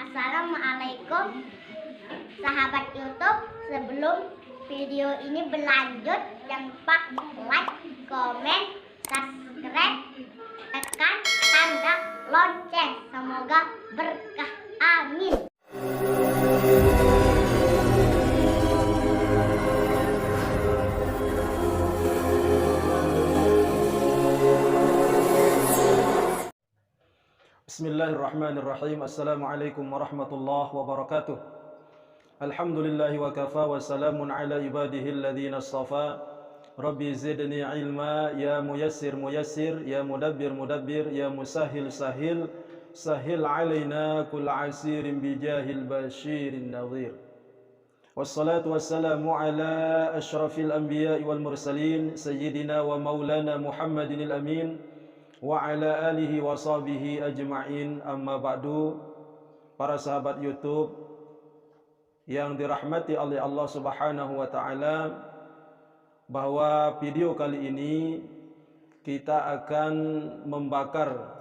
Assalamualaikum sahabat YouTube. Sebelum video ini berlanjut, jangan lupa like, komen, subscribe, tekan tanda lonceng. Semoga berkah. Amin. Bismillahirrahmanirrahim. Assalamualaikum warahmatullahi wabarakatuh. Alhamdulillahi wa kafa wa salamun ala ibadihi alladhina astafa. Rabbi zidni ilma, ya muyassir muyassir, ya mudabbir mudabbir, ya musahil sahil, sahil alaina kull asirin bijahil bashirin nadhir. Wassalatu wassalamu ala ashrafil anbiya'i wal mursalin, sayyidina wa maulana Muhammadinil amin, wa ala alihi wa sahbihi ajma'in. Amma ba'du. Para sahabat YouTube yang dirahmati oleh Allah Subhanahu wa taala, bahwa video kali ini kita akan membakar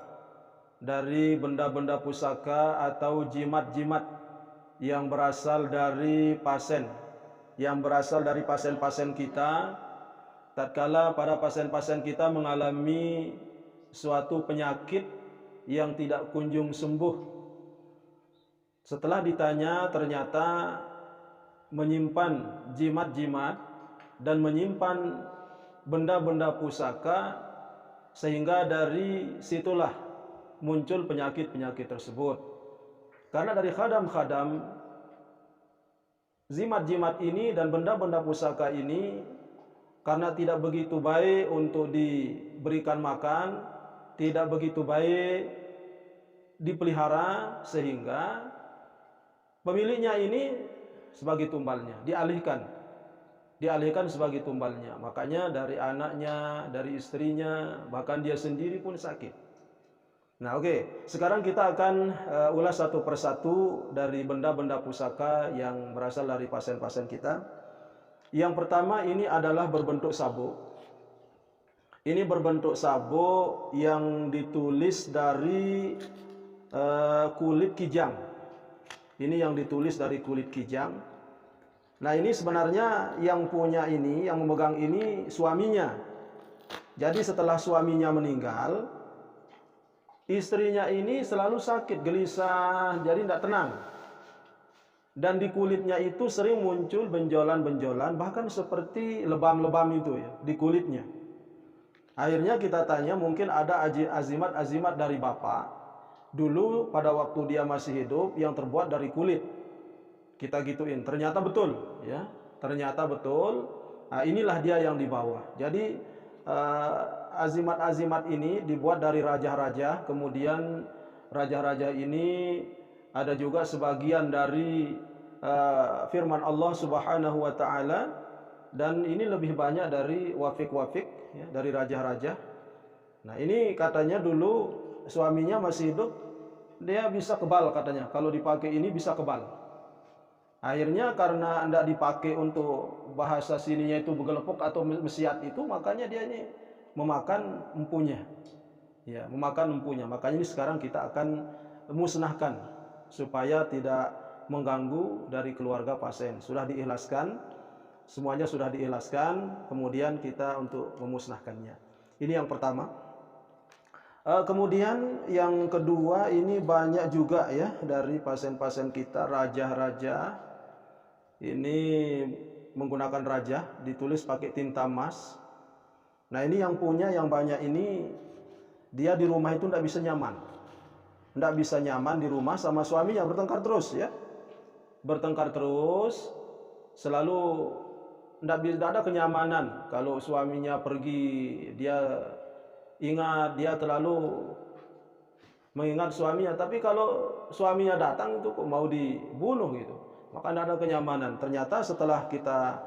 dari benda-benda pusaka atau jimat-jimat yang berasal dari pasien, pasien-pasien kita tatkala para pasien-pasien kita mengalami suatu penyakit yang tidak kunjung sembuh. Setelah ditanya, ternyata menyimpan jimat-jimat dan menyimpan benda-benda pusaka, sehingga dari situlah muncul penyakit-penyakit tersebut. Karena dari khadam-khadam jimat-jimat ini dan benda-benda pusaka ini, karena tidak begitu baik untuk diberikan makan, tidak begitu baik dipelihara, sehingga pemiliknya ini sebagai tumbalnya dialihkan sebagai tumbalnya. Makanya dari anaknya, dari istrinya, bahkan dia sendiri pun sakit. Nah, oke. Sekarang kita akan ulas satu persatu dari benda-benda pusaka yang berasal dari pasien-pasien kita. Yang pertama ini adalah berbentuk sabuk. Ini berbentuk sabuk yang ditulis dari kulit kijang. Ini yang ditulis dari kulit kijang. Nah, ini sebenarnya yang punya ini, yang memegang ini suaminya. Jadi setelah suaminya meninggal, istrinya ini selalu sakit, gelisah, jadi tidak tenang. Dan di kulitnya itu sering muncul benjolan-benjolan, bahkan seperti lebam-lebam itu ya, di kulitnya. Akhirnya kita tanya, mungkin ada azimat-azimat dari bapak dulu pada waktu dia masih hidup yang terbuat dari kulit. Kita gituin, ternyata betul ya, ternyata betul. Nah, inilah dia yang dibawa. Jadi azimat-azimat ini dibuat dari raja-raja. Kemudian raja-raja ini ada juga sebagian dari firman Allah Subhanahu wa taala, dan ini lebih banyak dari wafik-wafik ya, dari raja-raja. Nah, ini katanya dulu suaminya masih hidup, dia bisa kebal katanya. Kalau dipakai ini bisa kebal. Akhirnya karena tidak dipakai untuk bahasa sininya itu begelepuk atau mesiat itu, makanya dia ini memakan empunya. Ya, memakan empunya. Makanya ini sekarang kita akan musnahkan supaya tidak mengganggu dari keluarga pasien. Sudah diikhlaskan, semuanya sudah diikhlaskan, kemudian kita untuk memusnahkannya. Ini yang pertama. Kemudian yang kedua, ini banyak juga ya dari pasien-pasien kita, raja-raja. Ini menggunakan raja, ditulis pakai tinta emas. Nah, ini yang punya yang banyak ini, dia di rumah itu tidak bisa nyaman. Tidak bisa nyaman di rumah sama suaminya, bertengkar terus ya. Bertengkar terus, selalu tidak ada kenyamanan. Kalau suaminya pergi, dia ingat, dia terlalu mengingat suaminya. Tapi kalau suaminya datang itu kok mau dibunuh gitu, maka tidak ada kenyamanan. Ternyata setelah kita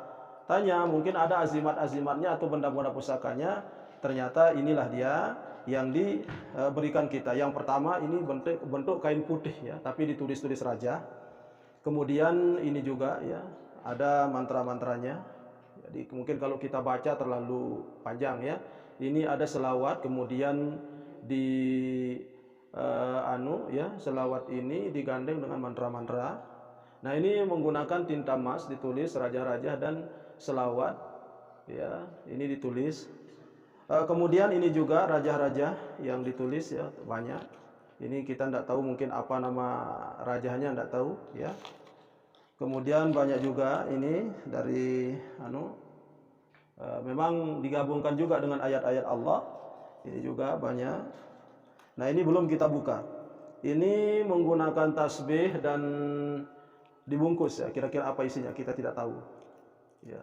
tanya, mungkin ada azimat-azimatnya atau benda-benda pusakanya, ternyata inilah dia yang diberikan kita. Yang pertama ini bentuk kain putih ya, tapi ditulis-tulis raja. Kemudian ini juga ya, ada mantra-mantranya. Jadi mungkin kalau kita baca terlalu panjang ya. Ini ada selawat, kemudian di selawat ini digandeng dengan mantra-mantra. Nah, ini menggunakan tinta emas ditulis raja-raja dan selawat, ya. Ini ditulis. Kemudian ini juga raja-raja yang ditulis, ya, banyak. Ini kita tidak tahu mungkin apa nama rajanya, tidak tahu, ya. Kemudian banyak juga ini dari memang digabungkan juga dengan ayat-ayat Allah. Ini juga banyak. Nah, ini belum kita buka. Ini menggunakan tasbih dan dibungkus, ya. Kira-kira apa isinya kita tidak tahu, ya.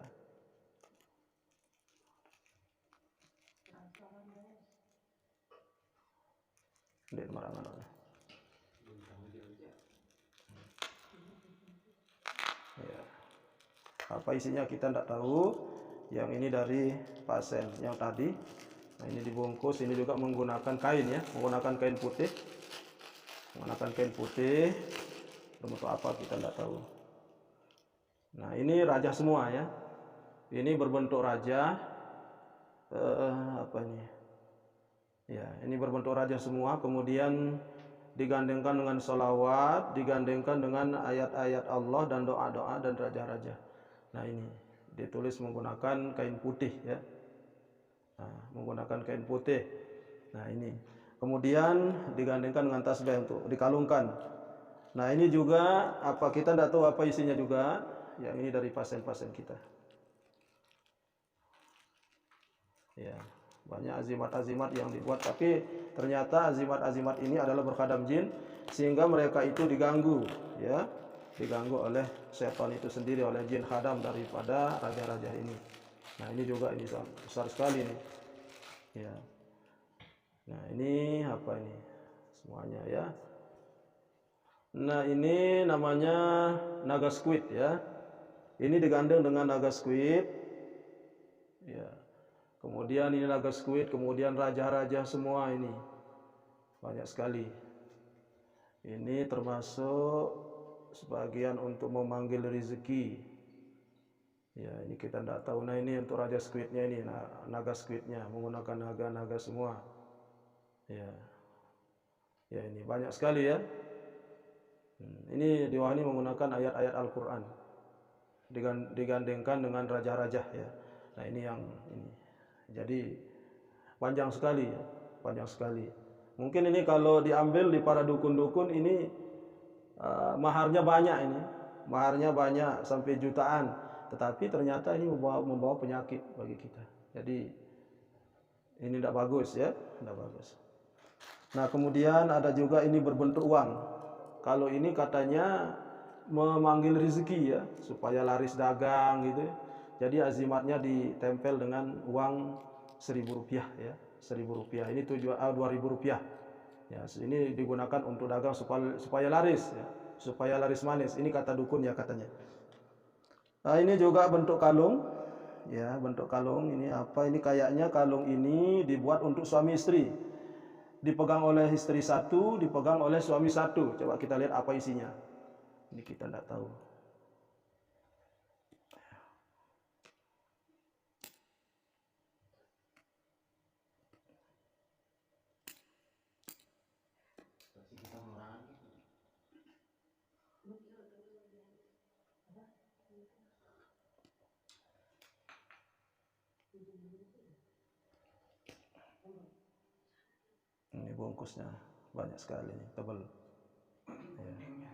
Lihat mana-mana. Ya. Apa isinya kita tidak tahu. Yang ini dari pasien yang tadi. Nah, ini dibungkus. Ini juga menggunakan kain, ya, menggunakan kain putih. Menggunakan kain putih. Berbentuk apa kita tidak tahu. Nah, ini raja semua, ya. Ini berbentuk raja. Apa ini? Ya, ini berbentuk raja semua. Kemudian digandengkan dengan sholawat, digandengkan dengan ayat-ayat Allah dan doa-doa dan raja-raja. Nah, ini ditulis menggunakan kain putih, ya. Nah, menggunakan kain putih. Nah, ini kemudian digandengkan dengan tasbih untuk dikalungkan. Nah, ini juga apa kita tidak tahu apa isinya juga. Yang ini dari pasien-pasien kita. Ya, banyak azimat-azimat yang dibuat, tapi ternyata azimat-azimat ini adalah berkhadam jin sehingga mereka itu diganggu, ya. Diganggu oleh setan itu sendiri, oleh jin khadam daripada raja-raja ini. Nah, ini juga ini besar sekali nih. Ya. Nah, ini apa ini? Semuanya, ya. Nah, ini namanya naga squid, ya. Ini digandeng dengan naga squid. Ya. Kemudian ini naga squid, kemudian raja-raja semua ini. Banyak sekali. Ini termasuk sebagian untuk memanggil rezeki. Ya, ini kita tidak tahu. Nah, ini untuk raja squidnya ini, naga squidnya menggunakan naga-naga semua. Ya. Ya, ini banyak sekali, ya. Ini di bawah ini menggunakan ayat-ayat Al-Qur'an. Digandengkan dengan raja-raja, ya. Nah, ini yang ini. Jadi panjang sekali, ya. Panjang sekali. Mungkin ini kalau diambil di para dukun-dukun ini maharnya banyak ini. Maharnya banyak sampai jutaan. Tetapi ternyata ini membawa penyakit bagi kita. Jadi ini tidak bagus, ya. Tidak bagus. Nah, kemudian ada juga ini berbentuk uang. Kalau ini katanya memanggil rezeki, ya, supaya laris dagang gitu. Jadi azimatnya ditempel dengan uang Rp1.000, ya. Rp1.000. Ini Rp2.000. Ya, ini digunakan untuk dagang supaya laris, ya. Supaya laris manis. Ini kata dukun, ya, katanya. Nah, ini juga bentuk kalung, ya, bentuk kalung. Ini apa? Ini kayaknya kalung ini dibuat untuk suami istri. Dipegang oleh istri satu, dipegang oleh suami satu. Coba kita lihat apa isinya. Ini kita tidak tahu. Ini bungkusnya banyak sekali, tebal. Ya.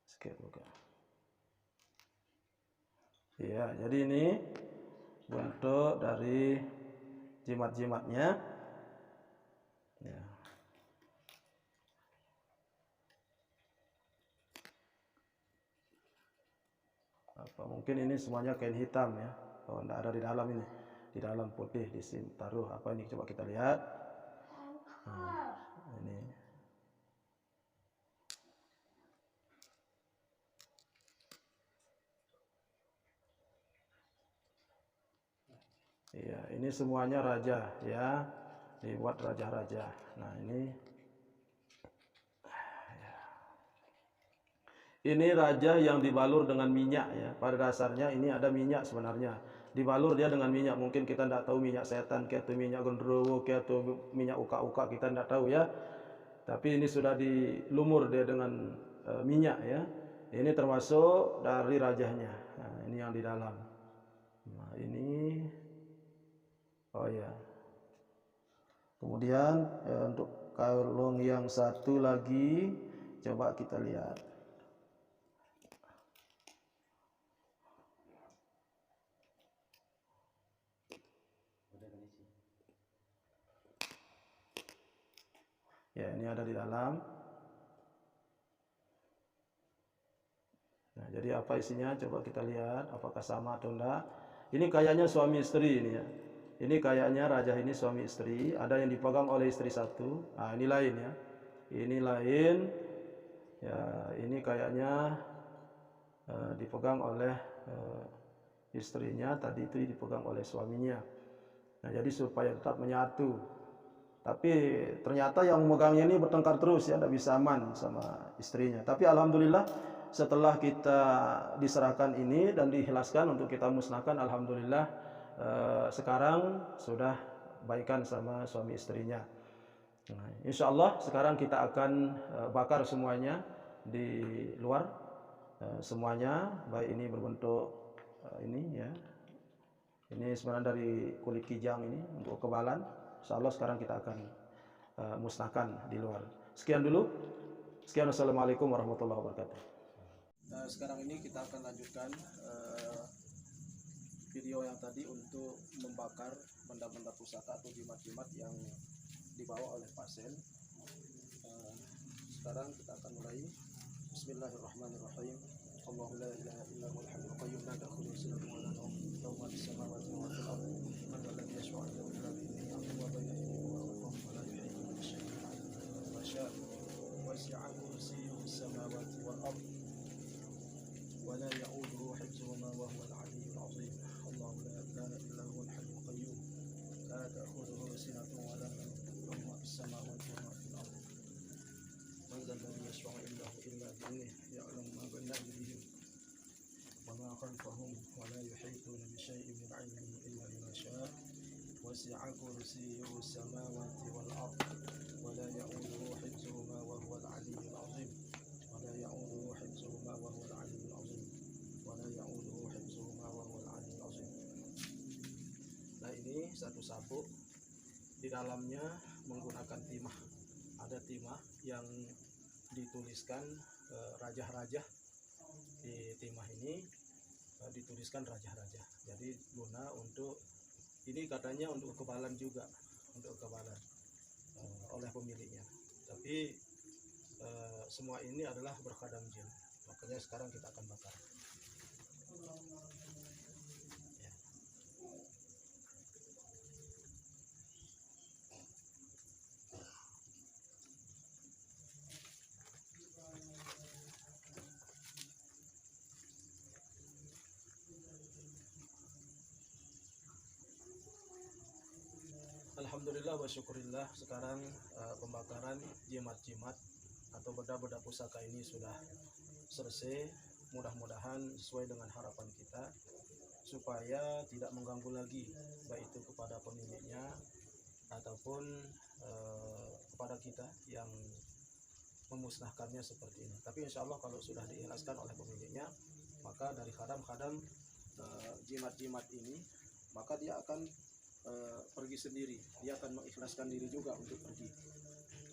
Sikit buka. Ya, jadi ini bentuk dari jimat-jimatnya. Ya. Apa mungkin ini semuanya kain hitam, ya. Oh, tidak ada di dalam ini. Di dalam putih di sini taruh apa ini, coba kita lihat. Nah, ini. Iya, ini semuanya raja, ya. Dibuat raja-raja. Nah, ini Ini raja yang dibalur dengan minyak ya. Pada dasarnya ini ada minyak sebenarnya. Dibalur dia dengan minyak. Mungkin kita tidak tahu minyak setan, atau minyak gondrowo, atau minyak uka-uka, kita tidak tahu ya. Tapi ini sudah dilumur dia dengan minyak ya. Ini termasuk dari rajanya. Nah, ini yang di dalam. Nah, ini oh ya. Kemudian untuk kalung yang satu lagi coba kita lihat. Ya, ini ada di dalam. Nah, jadi apa isinya? Coba kita lihat apakah sama atau enggak. Ini kayaknya suami istri ini ya. Ini kayaknya raja ini suami istri. Ada yang dipegang oleh istri satu. Nah, ini lain ya. Ini lain. Ya, ini kayaknya dipegang oleh istrinya. Tadi itu dipegang oleh suaminya. Nah, jadi supaya tetap menyatu. Tapi ternyata yang memegangnya ini bertengkar terus ya, tidak bisa aman sama istrinya. Tapi alhamdulillah setelah kita diserahkan ini dan diikhlaskan untuk kita musnahkan, alhamdulillah sekarang sudah baikan sama suami istrinya. Nah, insya Allah sekarang kita akan bakar semuanya di luar, semuanya, baik ini berbentuk ini ya. Ini sebenarnya dari kulit kijang ini untuk kekebalan. Insya Allah sekarang kita akan musnahkan di luar. Sekian dulu. Sekian, wassalamualaikum warahmatullahi wabarakatuh. Sekarang ini kita akan lanjutkan video yang tadi untuk membakar benda-benda pusaka atau jimat-jimat yang dibawa oleh pasien. Sekarang kita akan mulai. Bismillahirrahmanirrahim. Allahu la ilaha illa huwal hayyul qayyum la ta'khudhuhu sinatun wa la nawm lahu ma fis samawati wa ma fil ardi man dhal ladzi yashfa'u 'indahu illa bi'idhnihi ya'lamu ma bayna aydihim wa khalfahum wa la yuhituna bi shay'in min 'ilmihi illa bima sha'a wasi'a kursiyyuhu as-samawati wal ardi wa la ya'uduhu hifdhuhuma wa huwal 'aliyyul 'azim. Allahu la ilaha illa huwal hayyul qayyum la ta'khudhuhu sinatun wa la nawm lahu ma fis samawati wa ma fil ardi man dhal ladzi yashfa'u 'indahu illa bi'idhnihi ya'lamu ma bayna aydihim وما خلفهم ولا يحيطون بشيء من علمه إلا بما شاء وسع كرسيه السماوات والأرض ولا يؤوده حفظهما وهو العلي العظيم ولا يؤوده حفظهما وهو العلي العظيم ولا يؤوده حفظهما وهو العلي العظيم. Nah, ini satu sabuk, di dalamnya menggunakan timah. Ada timah yang dituliskan raja-raja. Di timah ini dituliskan raja-raja. Jadi guna untuk ini katanya untuk kekebalan juga, untuk kekebalan oleh pemiliknya. Tapi semua ini adalah berkhadam jin. Makanya sekarang kita akan bakar. Ya. Alhamdulillah wa syukurillah, sekarang pembakaran jimat-jimat atau benda-benda pusaka ini sudah selesai. Mudah-mudahan sesuai dengan harapan kita supaya tidak mengganggu lagi baik itu kepada pemiliknya ataupun kepada kita yang memusnahkannya seperti ini. Tapi insya Allah kalau sudah diikhlaskan oleh pemiliknya, maka dari khadam-khadam jimat-jimat ini, maka dia akan pergi sendiri. Dia akan mengikhlaskan diri juga untuk pergi.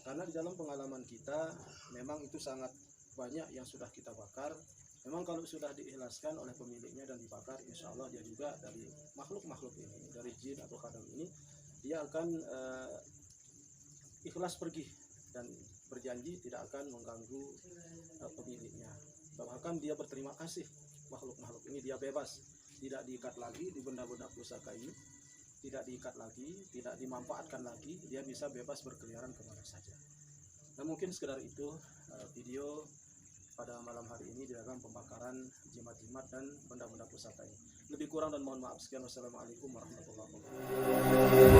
Karena di dalam pengalaman kita memang itu sangat banyak yang sudah kita bakar. Memang kalau sudah diikhlaskan oleh pemiliknya dan dibakar, insya Allah dia juga dari makhluk-makhluk ini, dari jin atau khadam ini, dia akan ikhlas pergi dan berjanji tidak akan mengganggu pemiliknya. Bahkan dia berterima kasih, makhluk-makhluk ini dia bebas, tidak diikat lagi di benda-benda pusaka ini, tidak diikat lagi, tidak dimanfaatkan lagi, dia bisa bebas berkeliaran kemana saja. Nah, mungkin sekedar itu video pada malam hari ini di dalam pembakaran jimat-jimat dan benda-benda pusaka ini. Lebih kurang dan mohon maaf. Sekian, wassalamualaikum warahmatullahi wabarakatuh.